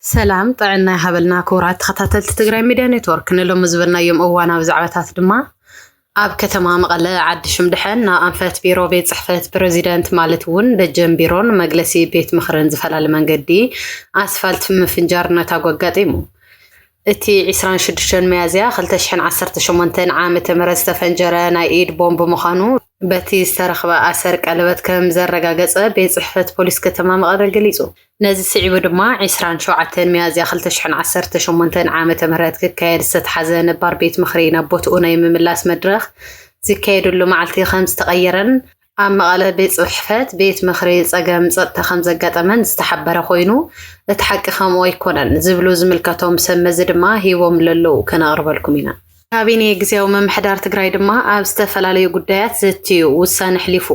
ሰላም ጥዕና ይሃበልና ክቡራት ተኸታተልቲ ትግራይ ሚድያ ኔትወርክ ንሎም ዝብልናዮም እዋናዊ ዛዕባታት ድማ ኣብ ከተማ መቐለ ዓዲ ሽምድሕን ናብ ኣንፈት ቢሮ ቤት ጽሕፈት ፕረዚደንት ማለት እውን ደጀን ቢሮን መግለሲ ቤት ምኽርን ዝፈላለ መንገዲ ኣስፋልት ምፍንጃር ነታጓጋጢሙ እቲ 26 ሚያዝያ 2018 ዓመተ ምህረት ዝተፈንጀረ ናይ ኢድ ቦምብ ምዃኑ በቲ ዝተረኽበ ኣሰር ቀለበት ከም ዘረጋገጸ ቤት ጽሕፈት ፖሊስ ከተማ መቐለ ገሊጹ ነዚ ስዒቡ ድማ 27 ሚያዝያ 2018 ዓመተ ምህረት ክካየድ ዝተሓዘ ነባር ቤት ምኽሪ ናብ ቦትኡ ናይ ምምላስ መድረኽ ዝካየደሉ መዓልቲ ከም ዝተቐየረን ኣብ መቐለ ቤት ጽሕፈት ቤት ምኽሪ ጸገም ጸጥታ ከም ዘጋጠመን ዝተሓበረ ኮይኑ እቲ ሓቂ ከምኡ ኣይኮነን ዝብሉ ዝምልከቶም ሰብ መዚ ድማ ሂቦም ለለዉ ከነቕርበልኩም ኢና ካቢኔ ጊዜያዊ ምምሕዳር ትግራይ ድማ ኣብ ዝተፈላለዩ ጉዳያት ዘትዩ ውሳነ ሕሊፉ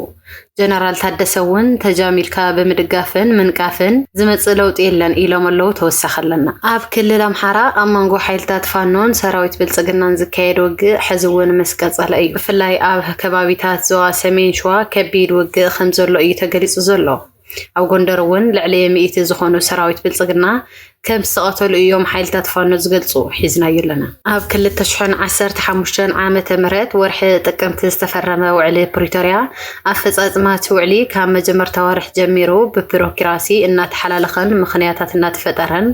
ጀነራል ታደሰ እውን ተጃሚልካ ብምድጋፍን ምንቃፍን ዝመጽእ ለውጢ የለን ኢሎም ኣለዉ ተወሳኺ ኣለና ኣብ ክልል ኣምሓራ ኣብ መንጎ ሓይልታት ፋኖን ሰራዊት ብልጽግናን ዝካየድ ውግእ ሕዚ እውን ምስ ቀጸለ እዩ ብፍላይ ኣብ ከባቢታት ዞባ ሰሜን ሸዋ ከቢድ ውግእ ከም ዘሎ እዩ ተገሊጹ ዘሎ ኣብ ጎንደር እውን ልዕሊ 100 ዝኾኑ ሰራዊት ብልጽግና ከም ዝተቐተሉ እዮም ሓይልታት ፋኖ ዝገልጹ ሒዝናዮ ኣለና ኣብ 2015 ዓመተ ምህረት ወርሒ ጥቅምቲ ዝተፈረመ ውዕሊ ፕሪቶሪያ ኣፈጻጽማት ውዕሊ ካብ መጀመርታ ወርሒ ጀሚሩ ብቢሮክራሲ እናተሓላለኸን ምኽንያታት እናተፈጠረን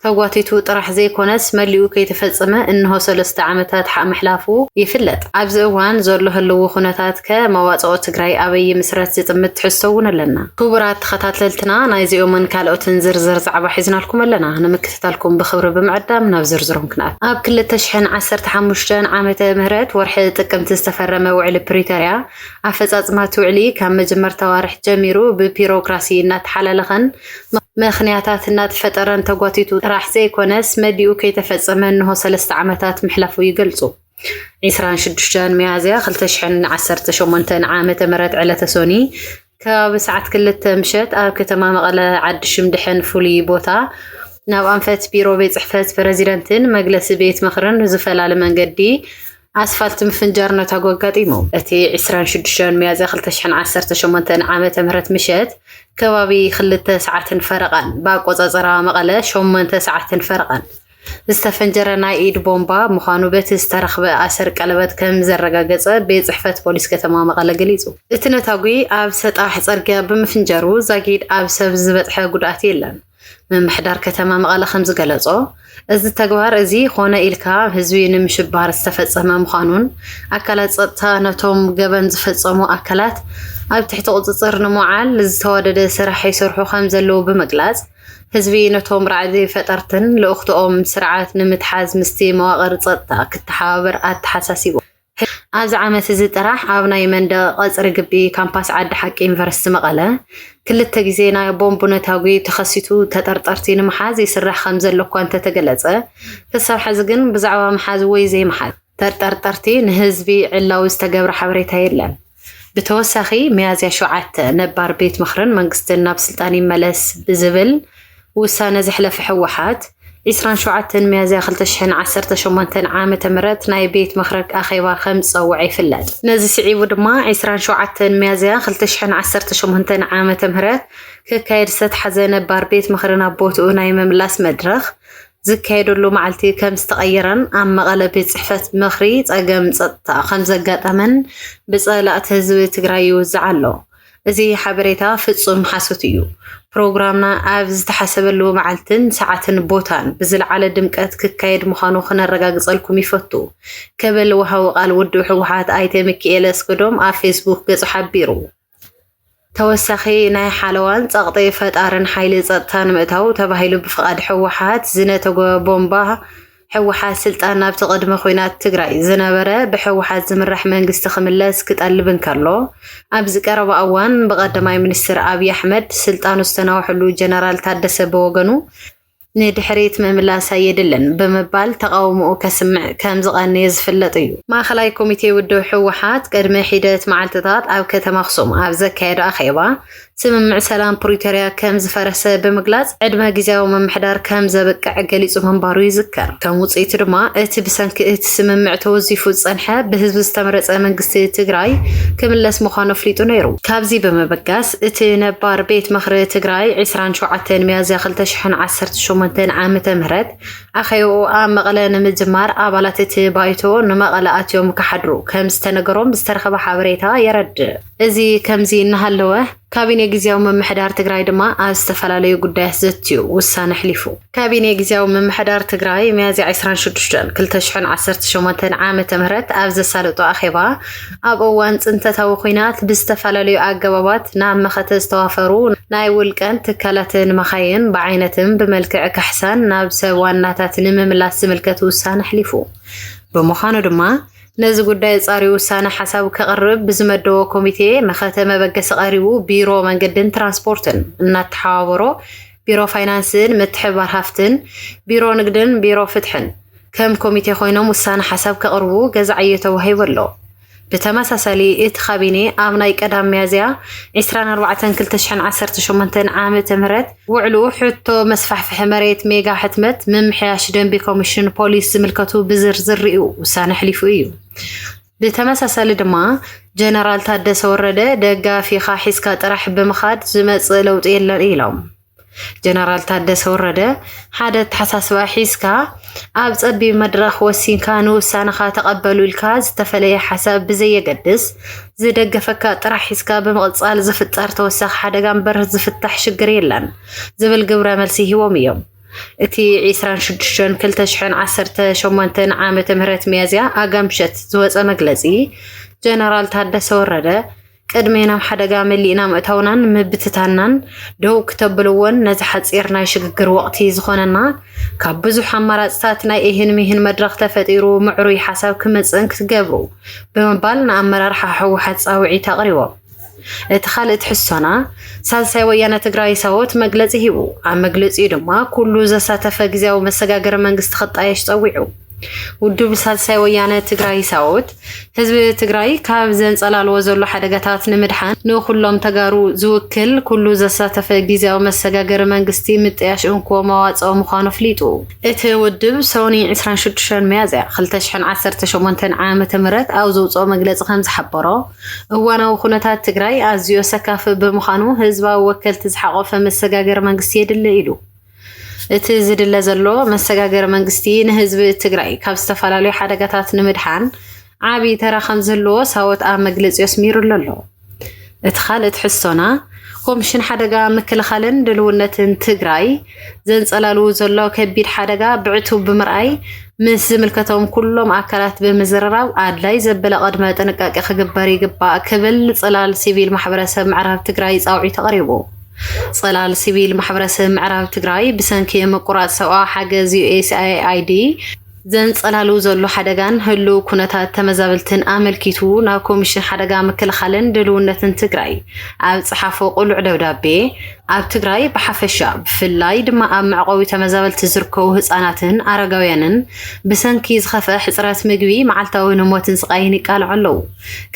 ተጓቲቱ ጥራሕ ዘይኮነስ መሊኡ ከይተፈጸመ እንሆ 3 ዓመታት ምሕላፉ ይፍለጥ ኣብዚ እዋን ዘሎ ህልው ኩነታት ከመዋጽኦ ትግራይ ኣበይ ምስረት ዝጥምት ትሕዝቶ እውን ኣለና ክቡራት ተኸታተልትና ናይዚኦምን ካልኦትን ዝርዝር ዛዕባ ሒዝናልኩም ኣለና ንምክትታልኩም ብኽብሪ ብምዕዳም ናብ ዝርዝሮም ክንኣት ኣብ 2015 ዓመተ ምህረት ወርሒ ጥቅምቲ ዝተፈረመ ውዕሊ ፕሪቶሪያ ኣፈጻጽማት ውዕሊ ካብ መጀመርታ ወርሒ ጀሚሩ ብቢሮክራሲ እናተሓላለኸን ምኽንያታት እናተፈጠረን ተጓቲቱ ጥራሕ ዘይኮነስ መዲኡ ከይተፈጸመ እንሆ 3 ዓመታት ምሕላፉ ይገልጹ 26 ሚያዝያ 2018 ዓመተ ምህረት ዕለተ ሶኒ ከባቢ ሰዓት 2 ምሸት ኣብ ከተማ መቐለ ዓዲ ሽምድሕን ፍሉይ ቦታ ናብ አንፈት ቢሮ ቤት ጽሕፈት ፕረዚደንትን መግለሲ ቤት ምኽርን ዝፈላለ መንገዲ ኣስፋልት ምፍንጃር ነታጓጋጢሙ እቲ 26 ሚያዝያ 2018 ዓመተ ምህረት ምሸት ከባቢ 2 ሰዓትን ፈረቓን ብኣቆጻጽራ መቐለ 8 ሰዓትን ፈረቓን ዝተፈንጀረ ናይ ኢድ ቦምባ ምዃኑ በቲ ዝተረኽበ ኣሰር ቀለበት ከም ዘረጋገጸ ቤት ጽሕፈት ፖሊስ ከተማ መቐለ ገሊጹ እቲ ነታጉ ኣብ ሰጣሕ ጽርግያ ብምፍንጀሩ ዛጊድ ኣብ ሰብ ዝበጽሐ ጉድኣት የለን ምምሕዳር ከተማ መቐለ ከም ዝገለጾ እዚ ተግባር እዚ ኾነ ኢልካ ህዝቢ ንምሽባር ዝተፈጸመ ምዃኑን ኣካላት ጸጥታ ነቶም ገበን ዝፈጸሙ ኣካላት ኣብ ትሕቲ ቁጽጽር ንምውዓል ዝተወደደ ስራሕ ይሰርሑ ከም ዘለዉ ብምግላጽ ህዝቢ ነቶም ራዕዲ ፈጠርትን ለእኽትኦም ስርዓት ንምትሓዝ ምስቲ መዋቕር ጸጥታ ክትሓባበር ኣተሓሳሲቡ ኣብዚ ዓመት እዚ ጥራሕ ኣብ ናይ መንደቕ ቀጽሪ ግቢ ካምፓስ ዓዲ ሓቂ ዩኒቨርሲቲ መቐለ ክልተ ግዜ ናይ ቦምብ ነታጉ ተኸሲቱ ተጠርጠርቲ ንምሓዝ ይስራሕ ከም ዘሎ እኳ እንተተገለጸ ክሳብ ሕዚ ግን ብዛዕባ ምሓዝ ወይ ዘይምሓዝ ተጠርጠርቲ ንህዝቢ ዕላዊ ዝተገብረ ሓበሬታ የለን ብተወሳኺ ሚያዝያ 7 ነባር ቤት ምኽርን መንግስትን ናብ ስልጣን ይመለስ ብዝብል ውሳነ ዘሕለፈ ሕወሓት 27 ሚያዝያ 2018 ዓመተ ምህረት ናይ ቤት ምኽሪ ኣኼባ ከም ዝፀውዕ ይፍለጥ ነዚ ስዒቡ ድማ 27 ሚያዝያ 2018 ዓመተ ምህረት ክካየድ ዝተሓዘ ነባር ቤት ምኽሪ ናብ ቦትኡ ናይ ምምላስ መድረኽ ዝካየደሉ መዓልቲ ከም ዝተቐየረን ኣብ መቐለ ቤት ጽሕፈት ምኽሪ ጸገም ጸጥታ ከም ዘጋጠመን ብጸላእቲ ህዝቢ ትግራይ ይውዛዕ ኣሎ እዚ ሓበሬታ ፍጹም ሓሶት እዩ ፕሮግራምና ኣብ ዝተሓሰበሉ መዓልትን ሰዓትን ቦታን ብዝለዓለ ድምቀት ክካየድ ምዃኑ ክነረጋግጸልኩም ይፈቱ ከበል ወሃዊ ቃል ውድብ ሕወሓት ኣይተ ሚካኤል እስክዶም ኣብ ፌስቡክ ገጹ ሓቢሩ ተወሳኺ ናይ ሓለዋን ጸቕጢ ፈጣርን ሓይሊ ጸጥታ ንምእታው ተባሂሉ ብፍቓድ ሕወሓት ዝነተጎ ቦምባ ሕወሓት ስልጣን ናብ ተቐድመ ኩናት ትግራይ ዝነበረ ብሕወሓት ዝምራሕ መንግስቲ ክምለስ ክጠልብ እንከሎ ኣብዚ ቀረባ እዋን ብቐዳማይ ሚኒስትር ኣብይ ኣሕመድ ስልጣኑ ዝተናውሐሉ ጀነራል ታደሰ ብወገኑ ንድሕሪት ምምላስ የድልን ብምባል ተቃውሞኡ ከስምዕ ከም ዝቐነየ ዝፍለጥ እዩ ማእኸላይ ኮሚቴ ውድብ ሕወሓት ቅድሚ ሒደት መዓልትታት ኣብ ከተማ ኣኽሱም ኣብ ዘካየደ ኣኼባ ስምምዕ ሰላም ፕሪቶሪያ ከም ዝፈረሰ ብምግላጽ ዕድመ ጊዜያዊ ምምሕዳር ከም ዘበቅዕ ገሊጹ ምንባሩ ይዝከር። ከም ውጽኢት ድማ እቲ ብሰንኪ እቲ ስምምዕ ተወዚፉ ዝጸንሐ ብህዝቢ ዝተመረጸ መንግስቲ ትግራይ ክምለስ ምዃኑ ኣፍሊጡ ነይሩ። ካብዚ ብምብጋስ እቲ ነባር ቤት ምኽሪ ትግራይ 27 ሚያዝያ 2018 ዓመተ ምህረት ኣኼቡ ኣብ መቐለ ንምጅማር ኣባላት እቲ ባይቶ ንመቐለ ኣትዮም ክሓድሩ ከም ዝተነገሮም ዝተረኸበ ሓበሬታ የረድእ። እዚ ከምዚ እናሃለወ ካቢኔ ጊዜያዊ ምምሕዳር ትግራይ ድማ ኣብ ዝተፈላለዩ ጉዳያት ዘትዩ ውሳነ ሕሊፉ። ካቢኔ ጊዜያዊ ምምሕዳር ትግራይ ሚያዝያ 26 2018 ዓመተ ምህረት ኣብ ዘሳለጦ ኣኼባ ኣብ እዋን ጽንተታዊ ኩናት ብዝተፈላለዩ ኣገባባት ናብ መኸተ ዝተዋፈሩ ናይ ውልቀን ትካላትን መኻይን ብዓይነትን ብመልክዕ ካሕሳን ናብ ሰብ ዋናታት ንምምላስ ዝምልከት ውሳነ ሕሊፉ። ብምዃኑ ድማ ነዚ ጉዳይ ጻሪ ውሳነ ሓሳብ ከቕርብ ብዝመደቦ ኮሚቴ መኸተ መበገሲ ቀሪቡ ቢሮ መንገድን ትራንስፖርትን እናተሓዋወሮ ቢሮ ፋይናንስን ምትሕብባር ሃፍትን ቢሮ ንግድን ቢሮ ፍትሕን ከም ኮሚቴ ኮይኖም ውሳነ ሓሳብ ከቕርቡ ገዛዕዮ ተዋሂቡ ኣሎ። ብተመሳሳሊ እቲ ካቢኔ ኣብ ናይ ቀዳም ሚያዝያ 24/2018 ዓመተ ምህረት ውዕሉ ሕቶ መስፋሕፍሒ መሬት ሜጋ ሕትመት ምምሕያሽ ደንቢ ኮሚሽን ፖሊስ ዝምልከቱ ብዝርዝር ሪኡ ውሳነ ሕሊፉ እዩ። ብተመሳሳሊ ድማ ጀነራል ታደሰ ወረደ ደጋፊኻ ሒዝካ ጥራሕ ብምኻድ ዝመጽእ ለውጢ የለን ኢሎም። ጀነራል ታደሰ ወረደ ሓደ ተሓሳስባ ሒዝካ ኣብ ጸቢብ መድረኽ ወሲንካ ንውሳነኻ ተቐበሉ ኢልካ ዝተፈለየ ሓሳብ ብዘየገድስ ዝደገፈካ ጥራሕ ሒዝካ ብምቕጻል ዝፍጠር ተወሳኺ ሓደጋ እምበር ዝፍታሕ ሽግር የለን ዝብል ግብረ መልሲ ሂቦም እዮም። እቲ 26/2018 ዓመተ ምህረት ሚያዝያ ኣጋምሸት ዝወፀ መግለጺ ጀነራል ታደሰ ወረደ ቅድሜናም ሓደጋ መሊእና ምእታውናን ምብትታናን ደው ክተብልዎን ነዚ ሓፂር ናይ ሽግግር ወቕቲ ዝኾነና ካብ ብዙሕ ኣማራፅታት ናይ ይህን ሚህን መድረኽ ተፈጢሩ ምዕሩይ ሓሳብ ክመፅን ክትገብሩ ብምባል ንኣመራርሓ ሕወሓት ፃውዒት ኣቕሪቦም። እቲ ካልእ ትሕሶና ሳልሳይ ወያነ ትግራይ ሳወት መግለፂ ሂቡ። ኣብ መግለፂኡ ድማ ኩሉ ዘሳተፈ ጊዜያዊ መሰጋገሪ መንግስቲ ክጣየሽ ፀዊዑ። ውድብ ሳልሳይ ወያነ ትግራይ ሳወት ህዝቢ ትግራይ ካብ ዘንጸላልዎ ዘሎ ሓደጋታት ንምድሓን ንኩሎም ተጋሩ ዝውክል ኩሉ ዘሳተፈ ጊዜያዊ መሰጋገሪ መንግስቲ ምጥያሽ እንኮ መዋጽኦ ምዃኑ ኣፍሊጡ። እቲ ውድብ ሰኒ 26 ሚያዝያ 2018 ዓመተ ምህረት ኣብ ዘውፅኦ መግለፂ ከም ዝሓበሮ እዋናዊ ኩነታት ትግራይ ኣዝዩ ሰካፍ ብምዃኑ ህዝባዊ ወከልቲ ዝሓቆፈ መሰጋገሪ መንግስቲ የድሊ ኢሉ። እቲ ዝድለ ዘሎ መሰጋገሪ መንግስቲ ንህዝቢ ትግራይ ካብ ዝተፈላለዩ ሓደጋታት ንምድሓን ዓብይ ተራ ከም ዘለዎ ሳወት ኣብ መግለፂ ኣስሚሩ ኣሎ። እቲ ካልእ ትሕሶና ኮሚሽን ሓደጋ ምክልኻልን ድልውነትን ትግራይ ዘንጸላልዎ ዘሎ ከቢድ ሓደጋ ብዕቱብ ብምርኣይ ምስ ዝምልከቶም ኩሎም ኣካላት ብምዝርራብ ኣድላይ ዘበለ ቅድመ ጥንቃቄ ክግበር ይግባእ ክብል ጽላል ሲቪል ማሕበረሰብ ምዕራብ ትግራይ ፃውዒት ተቐሪቡ። ጽላል ሲቪል ማሕበረሰብ ምዕራብ ትግራይ ብሰንኪ ምቁራጽ ሰብኣዊ ሓገዝ USAID ዘንጸላሉ ዘሎ ሓደጋን ህሉ ኩነታት ተመዛበልትን ኣመልኪቱ ናብ ኮሚሽን ሓደጋ ምክልኻልን ድልውነትን ትግራይ ኣብ ጽሓፎ ቁሉዕ ደብዳቤ ኣብ ትግራይ ብሓፈሻ ብፍላይ ድማ ኣብ መዕቆቢ ተመዛበልቲ ዝርከቡ ህፃናትን ኣረጋውያንን ብሰንኪ ዝኸፍአ ሕፅረት ምግቢ መዓልታዊ ንሞትን ስቃይን ይቃልዑ ኣለዉ።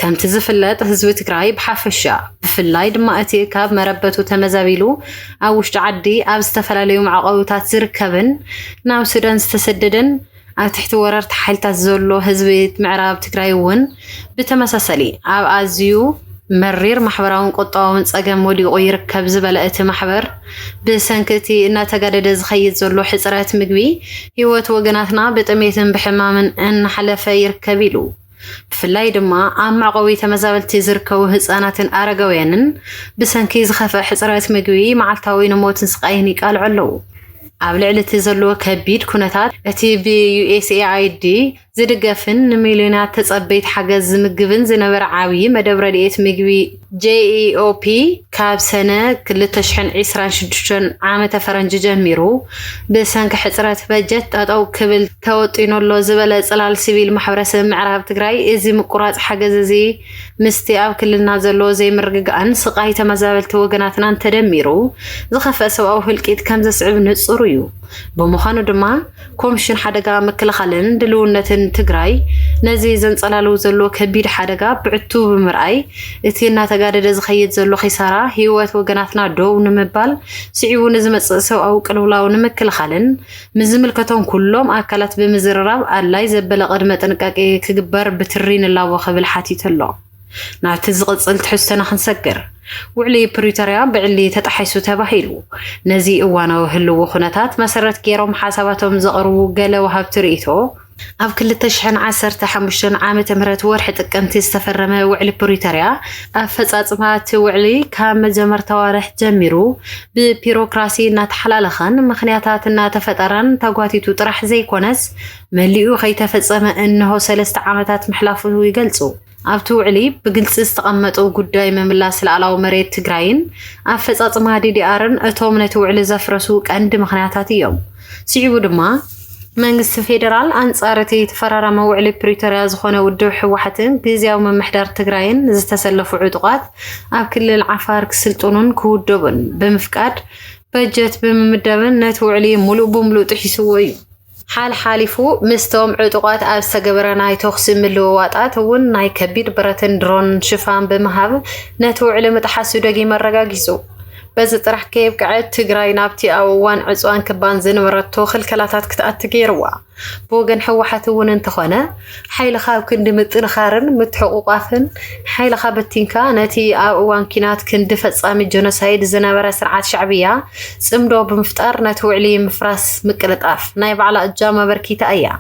ከምቲ ዝፍለጥ ህዝቢ ትግራይ ብሓፈሻ ብፍላይ ድማ እቲ ካብ መረበቱ ተመዛቢሉ ኣብ ውሽጢ ዓዲ ኣብ ዝተፈላለዩ መዕቆቢታት ዝርከብን ናብ ሱዳን ዝተሰደደን ኣብ ትሕቲ ወረርቲ ሓይልታት ዘሎ ህዝቢ ምዕራብ ትግራይ እውን ብተመሳሳሊ ኣብ ኣዝዩ መሪር ማሕበራውን ቁጠባውን ፀገም ወዲቑ ይርከብ ዝበለ እቲ ማሕበር ብሰንኪቲ እናተጋደደ ዝኸይድ ዘሎ ሕፅረት ምግቢ ህይወት ወገናትና ብጥሜትን ብሕማምን እናሓለፈ ይርከብ ኢሉ። ብፍላይ ድማ ኣብ መዕቆቢ ተመዛበልቲ ዝርከቡ ህፃናትን ኣረጋውያንን ብሰንኪ ዝኸፍአ ሕፅረት ምግቢ መዓልታዊ ንሞትን ስቃይን ይቃልዑ ኣለዉ። ኣብ ልዕሊ እቲ ዘሎ ከቢድ ኩነታት እቲ ብUSAID ዝድገፍን ንሚልዮናት ተጸበይት ሓገዝ ዝምግብን ዝነበረ ዓብዪ መደብ ረድኤት ምግቢ JEOP ካብ ሰነ 2026 ዓመተ ፈረንጂ ጀሚሩ ብሰንኪ ሕፅረት በጀት ጠጠው ክብል ተወጢኑ ኣሎ ዝበለ ጽላል ሲቪል ማሕበረሰብ ምዕራብ ትግራይ እዚ ምቁራጽ ሓገዝ እዚ ምስቲ ኣብ ክልልና ዘሎ ዘይምርግጋእን ስቃይ ተመዛበልቲ ወገናትናን ተደሚሩ ዝኸፍአ ሰብኣዊ ህልቂት ከም ዘስዕብ ንጹር እዩ። بمخانو دما كومشن حدقا مكلخالن دلونتن تግራይ نزي زنصلالو زلو كبير حدقا بعتو بمرأي اتينا تقادد زخيد زلو خيسارا هيوات وقناتنا دو نمبال سعيو نزمت سو او قلولاو نمكلخالن مزملكتون كلهم اكلات بمزرراب አላይ ዘበለ قدمه ጥንቃቄ ክግበር بترين الله وخبل حاتيتلو نعت زقصل تحسنا خنسكر وعلي بريتوريا بعلي تتحيسو تباهيلو نزي اوانا هلو خناتات مسرت كيروم حساباتهم زقرو قالوا هابتريتو أب كل تشحن 15 عام مرت ورح تقمت استفرمه وعلي بريتوريا أفصاصمات وعلي كام جمر توارح جميرو ببيروقراسي نتحلالخن مخنياتاتنا تفطرن تغواتيتو طرح زي كونس مليو خيتفصم انه 3 عامات محلافو يገልጹ أبتو علي بقلت استقمتو قداي مملاس العلاو مريت تقراين أفصاص ما DDRن اتوم نتو علي زفرسو قند مخنياتات يوم سيعو دما መንግስት ፌደራል አንጻርቲ ተፈራራመ ውዕሊ ፕሪቶሪያ ዝኾነ ውድብ ሕወሓትን ግዚያዊ መምሕዳር ትግራይን ዝተሰለፉ ዕጡቃት ኣብ ክልል ዓፋር ክስልጡኑን ክውድቡን ብምፍቃድ በጀት ብምምደብን ነቲ ውዕሊ ሙሉእ ብምሉእ ጥሒስዎ እዩ ሓልሓሊፉ ምስቶም ዕጡቃት ኣብ ዝተገበረ ናይ ተኽሲ ምልውዋጣት እውን ናይ ከቢድ ብረትን ድሮን ሽፋን ብምሃብ ነቲ ውዕሊ ምጥሓሱ ደጊሙ ኣረጋጊጹ بس طرح كيف قاعد تقراي نابتي اوان عصوان كبان زنبرتو خلكلاتات كتات غيروا بوغن حوحته ون انتخونه حيل خاب كند متنخارن متحقوقافن حيل خابتينكا نتي اوان كينات كند فصامي جنوسايد زنبره سرعات شعبيه صمدو بمفطر نتو علي مفراس مقلطاف ناي بعلا اجامه بركيتا ايا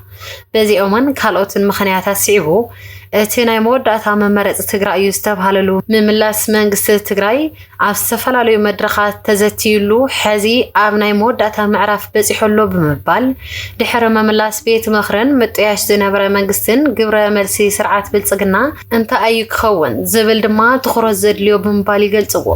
بزي اومن كالوتن مخنياتا سيبو اتيناي موداتا ممرጽ ትግራይ ይስተባሃለሉ ምምላስ መንግስት ትግራይ ኣብ ዝተፈላለዩ መድረኻት ተዘቲሉ ሕዚ ኣብ ናይ መወዳእታ ምዕራፍ በፂሕሎ ብምባል ድሕረ መምላስ ቤት ምኽርን ምጥያሽ ዝነበረ መንግስትን ግብረ መልሲ ስርዓት ብልጽግና እንታይ እዩ ክኸውን ዝብል ድማ ትኹረት ዘድልዮ ብምባል ይገልጽዎ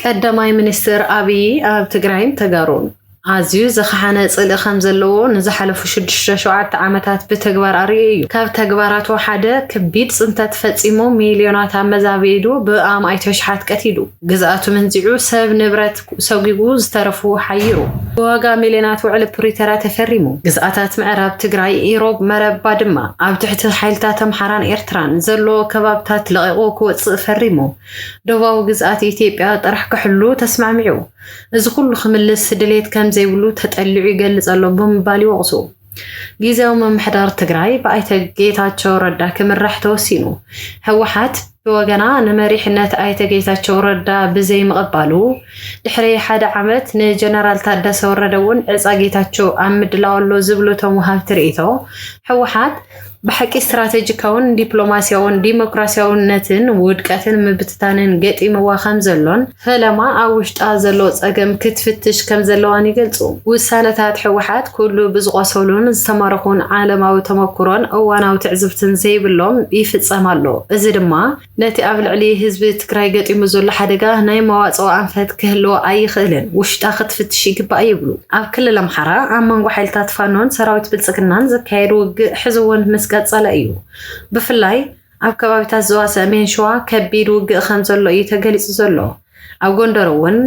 ቀዳማይ ሚኒስትር አብይ ኣብ ትግራይ ተጋሩን አዝዩ ዘኻነ ጽልእ ከም ዘለዎ ንዝሓለፉ 6-7 ዓመታት ብተግባር ኣርእዩ ካብ ተግባራቱ ሓደ ከቢድ ጽንተት ፈጺሞ ሚልዮናት ኣመዛቢዱ ብኣማይ ተሽሓት ቀቲሉ ግዛኣቱ መንዚዑ ሰብ ንብረት ሰጊጉ ዝተረፉ ሓይሩ ዋጋ ሚልዮናት ውዕል ፕሪቶሪያ ተፈሪሙ ግዛኣታት ምዕራብ ትግራይ ኢሮብ መረባ ድማ ኣብ ትሕቲ ሓይልታት ኣምሓራን ኤርትራን ዘሎ ከባብታት ለቂቑ ክወጽእ ፈሪሙ ደቡባዊ ግዛኣት ኢትዮጵያ ጥራሕ ክሕሉ ተስማዕሚዑ እዚ ኩሉ ክምልስ ድሌት ከም ዘይብሉ ተጠልዑ ይገልጽ ኣሎ ብምባል ይወቕሱ ጊዜያዊ መምሕዳር ትግራይ ብኣይተ ጌታቸው ረዳ ክምራሕ ተወሲኑ ሕወሓት بوغنا نمريحነት ኣይተ ጌታቸው ረዳ ብዘይ መቀባሉ ድሕሪ ሓደ ዓመት ንጀነራል ታደሰ ወረደውን ዕጻ ጌታቸው ኣምድላውሎ ዝብሉቶም ወሃብ ትርኢቶ ሕወሓት بحق استراتيجيكاون دبلوماسياون ديمقراسياونነትን ውድቀትን ምብትታንን ገጢምዋ ከም ዘሎን ፈለማ ኣውሽጣ ዘሎ ጸገም ክትፍትሽ ከም ዘለዋን ይገልጹ ውሳነታት ሕወሓት ኩሉ ብዝቆሰሉን ዝተማረኹን ዓለማዊ ተመክሮን እዋናዊ ትዕዝብትን ዘይብሎም ይፍጸማሉ እዚ ድማ ነቲ ኣብ ልዕሊ ህዝቢ ትግራይ ገጢሙ ዘሎ ሓደጋ ናይ መዋጽኦ ኣንፈት ክህልዎ ኣይኽእልን ውሽጣ ክትፍትሽ ይግባእ ይብሉ ኣብ ክልል ኣምሓራ ኣብ መንጎ ሓይልታት ፋኖን ሰራዊት ብልጽግናን ዘካየዱ ሕዝውን ቀጸለ እዩ ብፍላይ ኣብ ከባቢታት ዞባ ሰሜን ሸዋ ከቢድ ውግእ ከም ዘሎ እዩ ተገሊጹ ዘሎ ኣብ ጎንደር እውን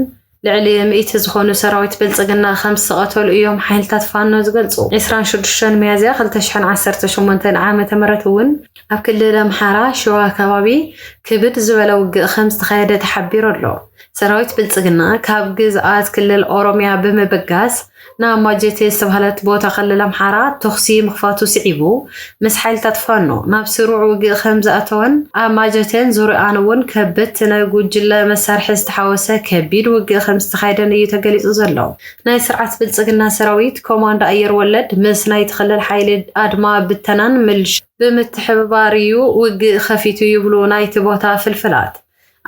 ልዕሊ 100 ዝኾኑ ሰራዊት ብልጽግና ከም ዝሰቐተሉ እዮም ሓይልታት ፋኖ ዝገልጹ 26 ሚያዝያ 2018 ዓመተ ምህረት እውን ኣብ ክልል ኣምሓራ ሸዋ ከባቢ ክብድ ዝበለ ውግእ ከም ዝተኻየደ ተሓቢሩ ኣሎ ሰራዊት ብልጽግና ካብ ግዝኣት ክልል ኦሮሚያ ብምብጋስ ናብ ማጀቴ ዝተባህለት ቦታ ክልል ኣምሓራ ተኽሲ ምኽፋቱ ስዒቡ ምስ ሓይልታት ፋኖ ናብ ስሩዕ ውግእ ከም ዝኣተወን ኣብ ማጀቴን ዙርያኣን እውን ከበድቲ ናይ ጉጅለ መሳርሒ ዝተሓወሰ ከቢድ ውግእ ከም ዝተኻየደን እዩ ተገሊጹ ዘሎ ናይ ስርዓት ብልጽግና ሰራዊት ኮማንዶ ኣየር ወለድ ምስ ናይ ትኽልል ሓይሊ ኣድማ ብተናን ምልሽ ብምትሕብባር እዩ ውግእ ከፊቱ ይብሉ ናይቲ ቦታ ፍልፍላት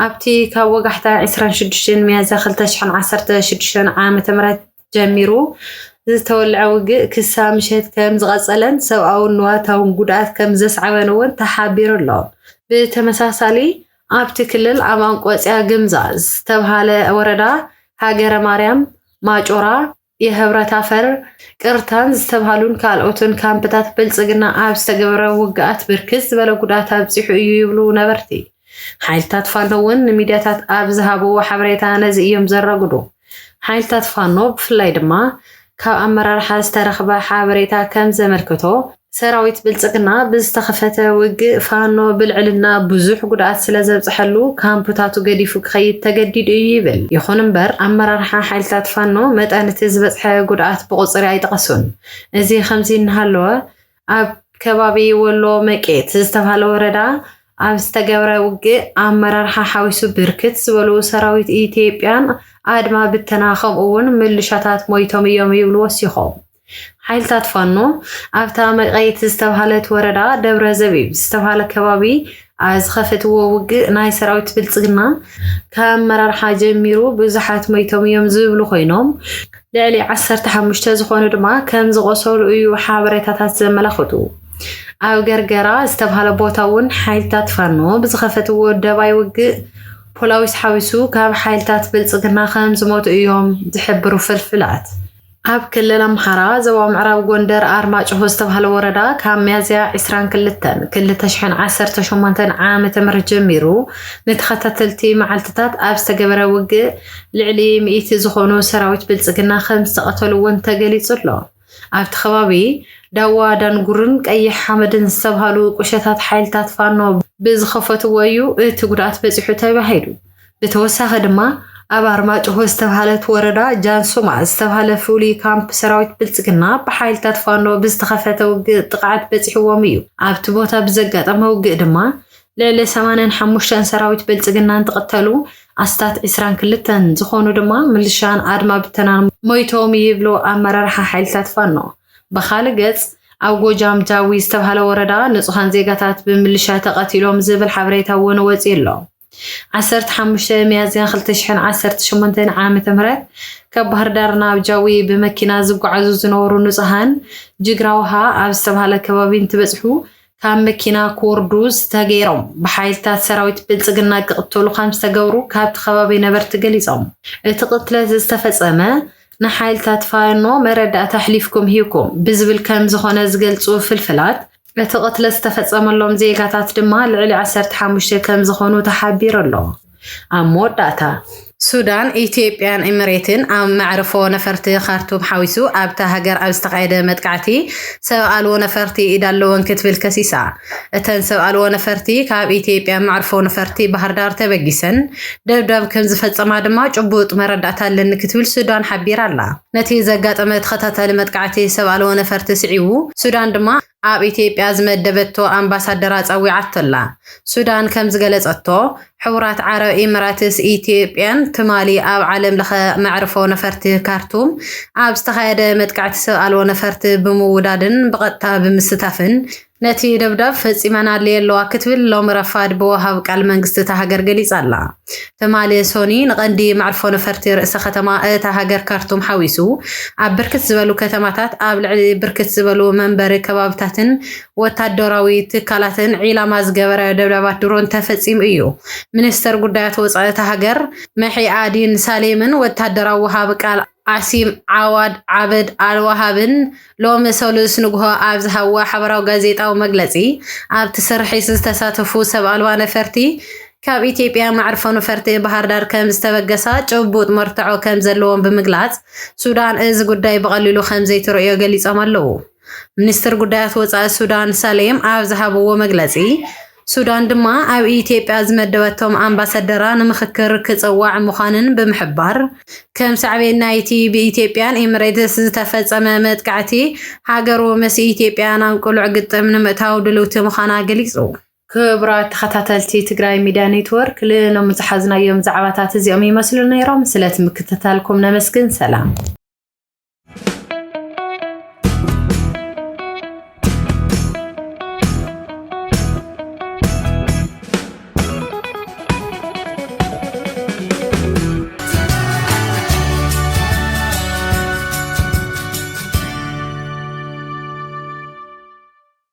ኣብቲ ካብ ወጋሕታ 26 ሚያዝያ 2016 ዓመተ ምህረት ጀሚሩ ዝተወልዐ ውግእ ክሳብ ምሸት ከም ዝቐጸለን ሰብኣውን ንዋታውን ጉድኣት ከም ዘስዓበን እውን ተሓቢሩ ኣሎ ብተመሳሳሊ ኣብቲ ክልል ኣብ አንቆጽያ ግምዛ ዝተባሃለ ወረዳ ሃገረ ማርያም ማጮራ የህብረት አፈር ቅርታን ዝተባሃሉን ካልኦትን ካምፕታት ብልጽግና ኣብ ዝተገበረ ውግኣት ብርክዝ ዝበለ ጉድኣት ኣብጽሑ እዩ ይብሉ ነበርቲ ሓይልታት ፋኖ እውን ሚድያታት ኣብ ዝሃብዎ ሓበሬታ ነዚ እዮም ዘረጉዱ ሓይልታት ፋኖ ብፍላይ ድማ ካብ ኣመራርሓ ዝተረኽበ ሓበሬታ ከም ዘመልክቶ ሰራዊት ብልጽግና ብዝተኸፈተ ውግእ ፋኖ ብልዕልና ብዙሕ ጉድኣት ስለ ዘብጽሐሉ ካምፕታቱ ገዲፉ ክኸይድ ተገዲዱ እዩ ይብል። ይኹን እምበር ኣመራርሓ ሓይልታት ፋኖ መጠን እቲ ዝበጽሐ ጉድኣት ብቑፅሪ ኣይጠቐሱን። እዚ ከምዚ እናሃለወ ኣብ ከባቢ ወሎ መቄት ዝተባሃለ ወረዳ ኣብ ዝተገብረ ውግእ ኣመራርሓ ሓዊሱ ብርክት ዝበሉ ሰራዊት ኢትዮጵያን ኣድማ ብተና ከምኡውን ምልሻታት ሞይቶም እዮም ይብሉ ወሲኾም። ሓይልታት ፋኖ ኣብታ መቀይት ዝተባሃለት ወረዳ ደብረ ዘቢብ ዝተባሃለ ከባቢ ኣብ ዝኸፈትዎ ውግእ ናይ ሰራዊት ብልጽግና ካብ ኣመራርሓ ጀሚሩ ብዙሓት ሞይቶም እዮም ዝብሉ ኮይኖም ልዕሊ 15 ዝኾኑ ድማ ከም ዝቆሰሉ እዩ ሓበሬታታት ዘመላኽቱ። ኣብ ገርገራ ዝተባሃለ ቦታ እውን ሓይልታት ፋኖ ብዝኸፈትዎ ደባይ ውግእ ፖላዊስ ሓዊሱ ካብ ሓይልታት ብልጽግና ከም ዝሞቱ እዮም ዝሕብሩ ፍልፍላት። ኣብ ክልል ኣምሓራ ዞባ ምዕራብ ጎንደር ኣርማጭሆ ዝተባሃለ ወረዳ ካብ ሚያዝያ 22/2018 ዓመተ ምህረት ጀሚሩ ንተኸታተልቲ መዓልትታት ኣብ ዝተገበረ ውግእ ልዕሊ 100 ዝኾኑ ሰራዊት ብልጽግና ከም ዝተቐተሉ እውን ተገሊጹ ኣሎ። ኣብቲ ከባቢ ዳዋ ዳንጉርን ቀይሕ ሓመድን ዝተባሃሉ ቁሸታት ሓይልታት ፋኖ ብዝኸፈትዎ እዩ እቲ ጉድኣት በፂሑ ተባሂሉ። ብተወሳኺ ድማ ኣብ ኣርማጭሆ ዝተባሃለት ወረዳ ጃንሱማ ዝተባሃለ ፍሉይ ካምፕ ሰራዊት ብልጽግና ብሓይልታት ፋኖ ብዝተኸፈተ ውግእ ጥቃዓት በፂሕዎም እዩ። ኣብቲ ቦታ ብዘጋጠመ ውግእ ድማ ልዕሊ 85 ሰራዊት ብልጽግና እንትቐተሉ ኣስታት 22 ዝኾኑ ድማ ምልሻን ኣድማ ብተናን ሞይቶም ይብሉ ኣመራርሓ ሓይልታት ፋኖ። ብኻልእ ገጽ ኣብ ጎጃም ጃዊ ዝተባሃለ ወረዳ ንጹሃን ዜጋታት ብምልሻ ተቐቲሎም ዝብል ሓበሬታ እውን ወፂኡ ኣሎ። 15 ሚያዝያ 2018 ዓመተ ምህረት ካብ ባህር ዳር ናብ ጃዊ ብመኪና ዝጓዓዙ ዝነበሩ ንጹሃን ጅግራውሃ ኣብ ዝተባሃለ ከባቢ እንትበጽሑ ካብ መኪና ኮርዱ ዝተገይሮም ብሓይልታት ሰራዊት ብልጽግና ክቕተሉ ከም ዝተገብሩ ካብቲ ከባቢ ነበርቲ ገሊጾም። እቲ ቅትለት ዝተፈጸመ ንሓይልታት ፋኖ መረዳእታ ሕሊፍኩም ሂብኩም ብዝብል ከም ዝኾነ ዝገልጹ ፍልፍላት እቲ ቅትለት ዝተፈጸመሎም ዜጋታት ድማ ልዕሊ 15 ከም ዝኾኑ ተሓቢሩ ኣሎ። ኣብ መወዳእታ ሱዳን ኢትዮጵያን ኤሚሬትን ኣብ መዕርፎ ነፈርቲ ካርቱም ሓዊሱ ኣብታ ሃገር ኣብ ዝተኻየደ መጥቃዕቲ ሰብ ኣልቦ ነፈርቲ ኢድ ኣለወን ክትብል ከሲሳ። እተን ሰብ ኣልቦ ነፈርቲ ካብ ኢትዮጵያ መዕርፎ ነፈርቲ ባህር ዳር ተበጊሰን ደብዳብ ከም ዝፈጸማ ድማ ጭቡጥ መረዳእታ ኣለኒ ክትብል ሱዳን ሓቢራ ኣላ። ነቲ ዘጋጠመ ተኸታታሊ መጥቃዕቲ ሰብ ኣልቦ ነፈርቲ ስዒቡ ሱዳን ድማ ኣብ ኢትዮጵያ ዝመደበቶ ኣምባሳደር ጸዊዓት ኣላ። ሱዳን ከም ዝገለጸቶ ሕቡራት ዓረብ ኤሚራትስ ኢትዮጵያን ትማሊ ኣብ ዓለም ለኸ መዕርፎ ነፈርቲ ካርቱም ኣብ ዝተኻየደ መጥቃዕቲ ሰብ ኣልቦ ነፈርቲ ብምውዳድን ብቐጥታ ብምስታፍን ነቲ ደብዳብ ፈጺመና ኣለዋ ክትብል ሎም ረፋድ ብወሃብ ቃል መንግስቲ እታ ሃገር ገሊጻ ኣላ። ትማሊ ሶኒ ንቐንዲ መዕርፎ ነፈርቲ ርእሰ ከተማ እታ ሃገር ካርቱም ሓዊሱ ኣብ ብርክት ዝበሉ ከተማታት ኣብ ልዕሊ ብርክት ዝበሉ መንበሪ ከባብታትን ወታደራዊ ትካላትን ዒላማ ዝገበረ ደብዳባት ድሮን ተፈጺሙ እዩ። ሚኒስተር ጉዳያት ወጻኢ እታ ሃገር መሒኣዲን ሳሌምን ወታደራዊ ወሃብ ቃል ዓሲም ዓዋድ ዓበድ አልዋሃብን ሎሚ ሰሉስ ንግሆ ኣብ ዝሃዋ ሓበራዊ ጋዜጣዊ መግለጺ ኣብቲ ስርሒ ዝተሳተፉ ሰብ ኣልባ ነፈርቲ ካብ ኢትዮጵያ መዕርፎ ነፈርቲ ባህር ዳር ከም ዝተበገሳ ጭቡጥ መርትዖ ከም ዘለዎም ብምግላጽ ሱዳን እዚ ጉዳይ ብቐሊሉ ከም ዘይትርእዮ ገሊጾም ኣለዉ። ሚኒስትር ጉዳያት ወጻኢ ሱዳን ሳሌም ኣብ ዝሃብዎ መግለጺ ሱዳን ድማ ኣብ ኢትዮጵያ ዝመደበቶም ኣምባሳደራ ንምኽክር ክጽዋዕ ምዃንን ብምሕባር ከም ሳዕቤት ናይቲ ብኢትዮጵያን ኤሚሬትስ ዝተፈጸመ መጥቃዕቲ ሃገሩ ምስ ኢትዮጵያ ናብ ቁልዕ ግጥም ንምእታው ድልውቲ ምዃና ገሊጹ። ክቡራት ተኸታተልቲ ትግራይ ሚድያ ኔትወርክ ልኖም ዝሓዝናዮም ዛዕባታት እዚኦም ይመስሉ ነይሮም። ስለቲ ምክትታልኩም ነመስግን። ሰላም።